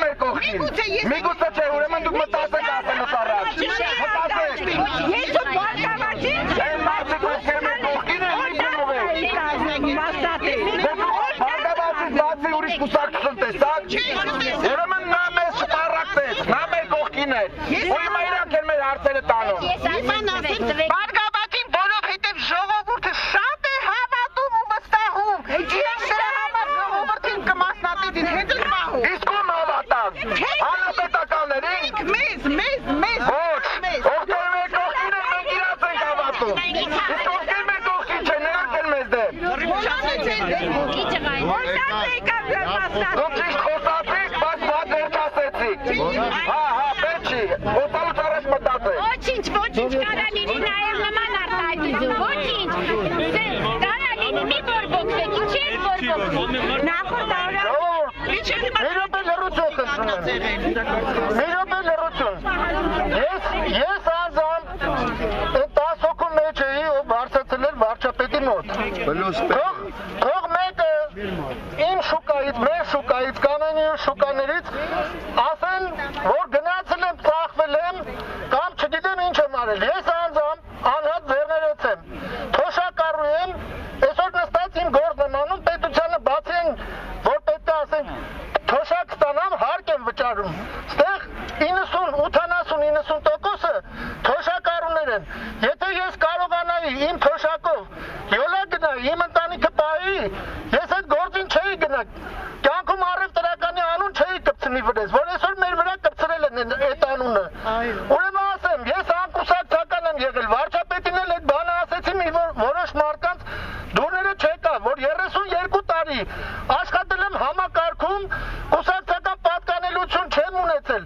մեր կողքին։ Միգուցե չէ, ուրեմն դուք մտածեք ասելուց առաջ։ Մտածեք։ Ես ու բարգավաճի։ Այն մարդիկ ովքեր մեր կողքին են լինում եք։ Բարգավաճից բացի ուրիշ կուսակցություն տեսակ։ Ուրեմն նա մեզ շտարակվեց, նա մեր կողքին էր։ Ու հիմա իրանք են մեր հարցերը տանում։ Բարգավաճին որովհետև ժողովուրդը շատ է հավատում ու վստահում։ Իրենք դրա համար ժողովրդին կմասնատեցին հետ էլ մահում։ Իսկ ում հավատան։ Հանրապետականներին։ Մեզ։ Ոչ, ովքեր մեր կողքին են, մենք իրաց ենք հավատում։ Իսկ ովքեր մեր կողքին չեն, նրանք են մեզ դեմ։ Դուք ճիշտ խոսացիք, բայց մատ վերջացեցիք։ Հա, պետք չի, ոտալուց առաջ մտածեք։ Ոչինչ, կարա լինի նաև նման արտահայտություն, ոչինչ, կարա լինի մի բորբոքվեք, ինչ եք բորբոքվում։ Նախորդ արա… Մի րոպե լռություն խնդրում եմ։ Մի րոպե լռություն։ Ես անձամբ 10 հոգու մեջ էի, ով հարցացել էր վարչապետի մոտ։ Թող մեկը իմ շուկայից, մեր շուկայից, կանոնի շուկաներից ասեն, որ գնացել եմ, ծախվել եմ, կամ չգիտեմ ինչ եմ արել։ Ես անձամբ անհատ ձեռներեց եմ, թոշակառու եմ, այսօր նստած իմ գործն եմ անում, պետությանը բացի են, որ պետք է ասենք, թոշակ ստանամ, հարկ եմ վճարում։ Ստեղ 90-90-90%-ը թոշակառուներ են։ Եթե ես կարողանայի իմ թոշակով յոլա գնայի, իմ ընտանիքը պահի, ես այդ գործին չէի գնա, կյանքում առև տրականի անուն չէի կպցնի վրես, որ այսօր մեր վրա կպցրել են այդ անունը։ Ուրեմն ասեմ, ես անկուսակցական եմ եղել, վարչապետին էլ այդ բանը ասեցի մի որոշ մարդկանց դուրները չեկա, որ 32 տարի աշխատել եմ համակարգում, կուսակցական պատկանելություն չեմ ունեցել,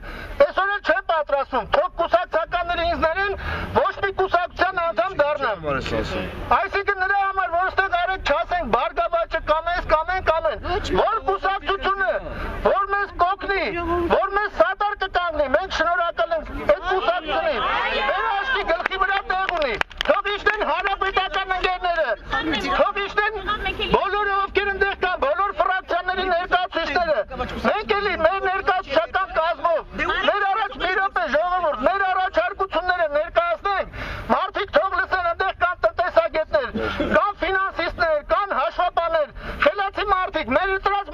այսօր էլ չեմ պատրաստվում, թող կուսակցականները ինձ ներեն, ոչ մի կուսակցության անդամ դառնամ։ Այսինքն նրա համար, որ ստեղ արեք չասենք բարգավաճը կամ են, որ կուսակցությունը, որ մեզ կօգնի, որ մեզ սատար կկանգնի, մենք շնորհակալ ենք այդ կուսակցությունին, մեր աշխի գլխի վրա տեղ ունի, թող իջնեն հանրապետական ընկերները, թող իջնեն բոլորը ովքեր ընդեղ կան, բոլոր ֆրակցիաների ներկայացուցիչները, մենք էլի մեր ներկայացուցչական կազմով, մեր առաջ մի րոպե ժողովուրդ, մեր առաջարկությունները ներկայացնենք, մարդիկ թող լսեն, ընդեղ կան տնտեսագետներ, կան ֆինանսիստներ, կան հաշվապահներ, խելացի մարդիկ, մեր ընտրած